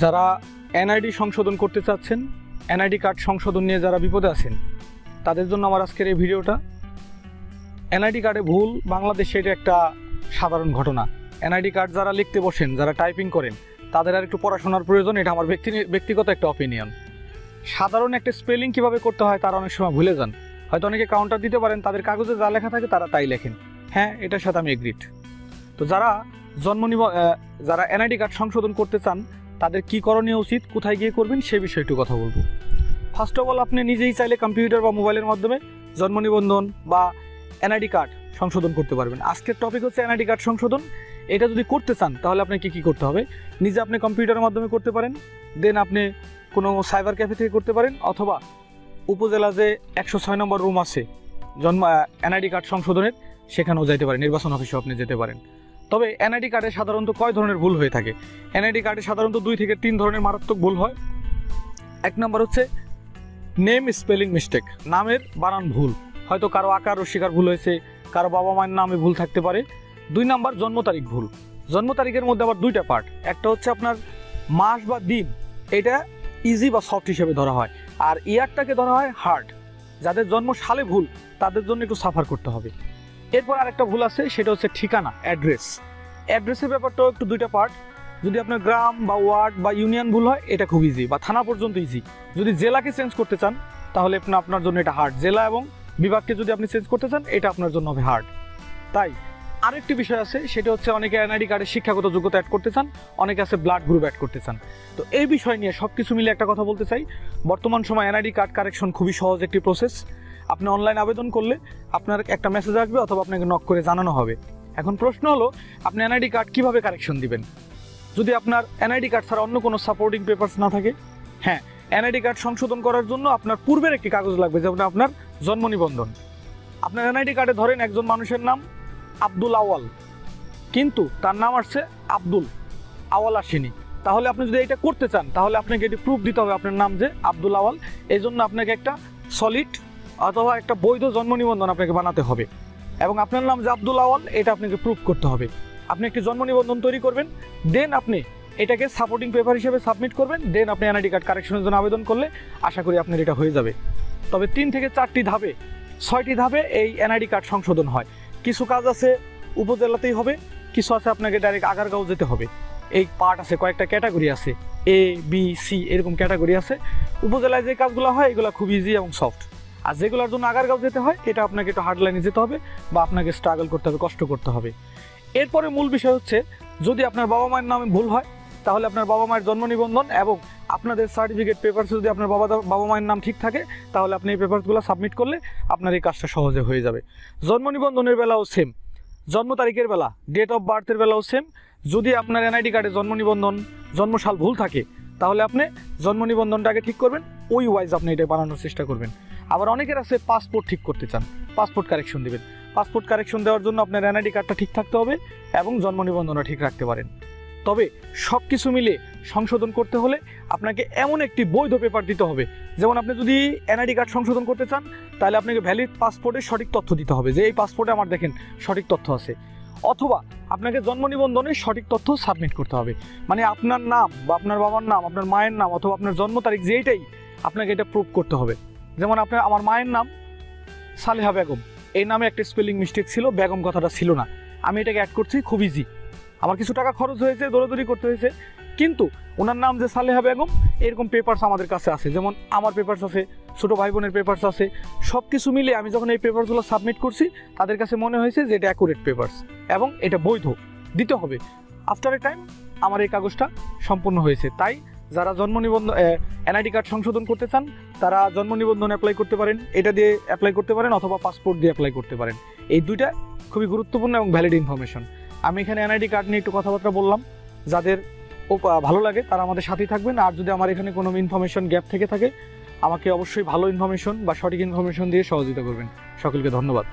যারা এনআইডি সংশোধন করতে চাচ্ছেন, এনআইডি কার্ড সংশোধন নিয়ে যারা বিপদে আছেন, তাদের জন্য আমার আজকের এই ভিডিওটা। এনআইডি কার্ডে ভুল বাংলাদেশে এটা একটা সাধারণ ঘটনা। এনআইডি কার্ড যারা লিখতে বসেন, যারা টাইপিং করেন, তাদের আর একটু পড়াশোনার প্রয়োজন। এটা আমার ব্যক্তিগত একটা অপিনিয়ন। সাধারণ একটা স্পেলিং কীভাবে করতে হয় তারা অনেক সময় ভুলে যান। হয়তো অনেকে কাউন্টার দিতে পারেন, তাদের কাগজে যা লেখা থাকে তারা তাই লেখেন। হ্যাঁ, এটার সাথে আমি এগ্রিড। তো যারা যারা এনআইডি কার্ড সংশোধন করতে চান, তাদের কী করণীয় উচিত, কোথায় গিয়ে করবেন, সে বিষয়ে একটু কথা বলবো। ফার্স্ট অফ অল, আপনি নিজেই চাইলে কম্পিউটার বা মোবাইলের মাধ্যমে জন্ম নিবন্ধন বা এনআইডি কার্ড সংশোধন করতে পারবেন। আজকের টপিক হচ্ছে এনআইডি কার্ড সংশোধন। এটা যদি করতে চান তাহলে আপনাকে কী করতে হবে? নিজে আপনি কম্পিউটারের মাধ্যমে করতে পারেন, দেন আপনি কোনো সাইবার ক্যাফে থেকে করতে পারেন, অথবা উপজেলা যে 106 নম্বর রুম আছে এনআইডি কার্ড সংশোধনের, সেখানেও যাইতে পারেন, নির্বাচন অফিসেও আপনি যেতে পারেন। তবে এনআইডি কার্ডে সাধারণত কয় ধরনের ভুল হয়ে থাকে? এনআইডি কার্ডে সাধারণত 2 থেকে 3 ধরনের মারাত্মক ভুল হয়। 1 নম্বর হচ্ছে নেম স্পেলিং মিস্টেক, নামের বানান ভুল। হয়তো কারো আকার ও শিকার ভুল হয়েছে, কারো বাবা মায়ের নামে ভুল থাকতে পারে। 2 নম্বর জন্ম তারিখ ভুল। জন্ম তারিখের মধ্যে আবার 2টা পার্ট। একটা হচ্ছে আপনার মাস বা দিন, এটা ইজি বা সফট হিসেবে ধরা হয়, আর ইয়ারটাকে ধরা হয় হার্ড। যাদের জন্ম সালে ভুল, তাদের জন্য একটু সাফার করতে হবে। এরপর আরেকটা ভুল আছে, সেটা হচ্ছে ঠিকানা, অ্যাড্রেস। অ্যাড্রেসের ব্যাপারটাও একটু 2টা পার্ট। যদি আপনার গ্রাম বা ওয়ার্ড বা ইউনিয়ন ভুল হয়, এটা খুব ইজি, বা থানা পর্যন্ত ইজি। যদি জেলাকে চেঞ্জ করতে চান তাহলে আপনার জন্য এটা হার্ড। জেলা এবং বিভাগকে যদি আপনি চেঞ্জ করতে চান, এটা আপনার জন্য হবে হার্ড। তাই আরেকটি বিষয় আছে, সেটা হচ্ছে অনেকে এনআইডি কার্ডে শিক্ষাগত যোগ্যতা অ্যাড করতে চান, অনেকে আছে ব্লাড গ্রুপ অ্যাড করতে চান। তো এই বিষয় নিয়ে সব কিছু মিলে একটা কথা বলতে চাই। বর্তমান সময় এনআইডি কার্ড কারেকশন খুবই সহজ একটি প্রসেস। আপনি অনলাইন আবেদন করলে আপনার একটা মেসেজ আসবে, অথবা আপনাকে নক করে জানানো হবে। এখন প্রশ্ন হলো, আপনি এনআইডি কার্ড কীভাবে কারেকশন দিবেন যদি আপনার এনআইডি কার্ড ছাড়া অন্য কোনো সাপোর্টিং পেপারস না থাকে? হ্যাঁ, এনআইডি কার্ড সংশোধন করার জন্য আপনার পূর্বের একটি কাগজ লাগবে, যেমন আপনার জন্ম নিবন্ধন। আপনার এনআইডি কার্ডে ধরেন একজন মানুষের নাম আব্দুল আওয়াল, কিন্তু তার নাম আসছে আব্দুল আওয়াল আসেনি। তাহলে আপনি যদি এটা করতে চান, তাহলে আপনাকে এটি প্রুফ দিতে হবে আপনার নাম যে আব্দুল আওয়াল। এই জন্য আপনাকে একটা সলিড অথবা একটা বৈধ জন্ম নিবন্ধন আপনাকে বানাতে হবে, এবং আপনার নাম যে আব্দুল আওয়াল, এটা আপনাকে প্রুফ করতে হবে। আপনি একটি জন্ম নিবন্ধন তৈরি করবেন, দেন আপনি এটাকে সাপোর্টিং পেপার হিসেবে সাবমিট করবেন। দেন আপনি এনআইডি কার্ড কারেকশনের জন্য আবেদন করলে আশা করি আপনার এটা হয়ে যাবে। তবে 3 থেকে 4টি ধাপে, 6টি ধাপে এই এনআইডি কার্ড সংশোধন হয়। কিছু কাজ আছে উপজেলাতেই হবে, কিছু আছে আপনাকে ডাইরেক্ট আগারগাঁও যেতে হবে। এই পার্ট আছে, কয়েকটা ক্যাটাগরি আছে, A, B, C এরকম ক্যাটাগরি আছে। উপজেলায় যে কাজগুলো হয় এগুলো খুব ইজি এবং সফট, আর যেগুলোর জন্য আগারগাঁও যেতে হয় এটা আপনাকে একটু হার্ড লাইনে যেতে হবে, বা আপনাকে স্ট্রাগল করতে হবে, কষ্ট করতে হবে। এরপরে মূল বিষয় হচ্ছে, যদি আপনার বাবা মায়ের নামে ভুল হয়, তাহলে আপনার বাবা মায়ের জন্ম নিবন্ধন এবং আপনাদের সার্টিফিকেট পেপারস যদি আপনার বাবা মায়ের নাম ঠিক থাকে, তাহলে আপনি এই পেপারসগুলো সাবমিট করলে আপনার এই কাজটা সহজে হয়ে যাবে। জন্ম নিবন্ধনের বেলাও সেম, জন্ম তারিখের বেলা, ডেট অফ বার্থের বেলাও সেম। যদি আপনার এনআইডি কার্ডে জন্ম নিবন্ধন জন্মসাল ভুল থাকে, তাহলে আপনি জন্ম নিবন্ধনটাকে ঠিক করবেন, ওই ওয়াইজ আপনি এটা বানানোর চেষ্টা করবেন। আবার অনেকের আছে পাসপোর্ট ঠিক করতে চান, পাসপোর্ট কারেকশন দেবেন। পাসপোর্ট কারেকশন দেওয়ার জন্য আপনার এনআইডি কার্ডটা ঠিক থাকতে হবে এবং জন্ম নিবন্ধনটা ঠিক রাখতে পারেন। তবে সব কিছু মিলে সংশোধন করতে হলে আপনাকে এমন একটি বৈধ পেপার দিতে হবে। যেমন আপনি যদি এনআইডি কার্ড সংশোধন করতে চান, তাহলে আপনাকে ভ্যালিড পাসপোর্টের সঠিক তথ্য দিতে হবে, যে এই পাসপোর্টে আমার দেখেন সঠিক তথ্য আছে। অথবা আপনাকে জন্ম নিবন্ধনের সঠিক তথ্য সাবমিট করতে হবে, মানে আপনার নাম বা আপনার বাবার নাম, আপনার মায়ের নাম, অথবা আপনার জন্ম তারিখ যেইটাই, আপনাকে এটা প্রুভ করতে হবে। যেমন আমার মায়ের নাম সালেহা বেগম, এই নামে একটা স্পেলিং মিস্টেক ছিল, বেগম কথাটা ছিল না। আমি এটাকে অ্যাড করছি, খুব ইজি। আমার কিছু টাকা খরচ হয়েছে, দৌড়াদৌড়ি করতে হয়েছে, কিন্তু ওনার নাম যে সালেহা বেগম, এরকম পেপারস আমাদের কাছে আছে। যেমন আমার পেপারস আছে, ছোটো ভাই বোনের পেপারস আছে। সব কিছু মিলে আমি যখন এই পেপারসগুলো সাবমিট করছি, তাদের কাছে মনে হয়েছে যে এটা অ্যাকুরেট পেপারস এবং এটা বৈধ, দিতে হবে। আফটার এ টাইম আমার এই কাগজটা সম্পূর্ণ হয়েছে। তাই যারা জন্ম নিবন্ধন এনআইডি কার্ড সংশোধন করতে চান, তারা জন্ম নিবন্ধন অ্যাপ্লাই করতে পারেন, এটা দিয়ে অ্যাপ্লাই করতে পারেন, অথবা পাসপোর্ট দিয়ে অ্যাপ্লাই করতে পারেন। এই 2টা খুবই গুরুত্বপূর্ণ এবং ভ্যালিড ইনফরমেশন। আমি এখানে এনআইডি কার্ড নিয়ে একটু কথাবার্তা বললাম। যাদের ভালো লাগে তারা আমাদের সাথেই থাকবেন। আর যদি আমার এখানে কোনো ইনফরমেশন গ্যাপ থেকে থাকে, আমাকে অবশ্যই ভালো ইনফরমেশন বা সঠিক ইনফরমেশন দিয়ে সহযোগিতা করবেন। সকলকে ধন্যবাদ।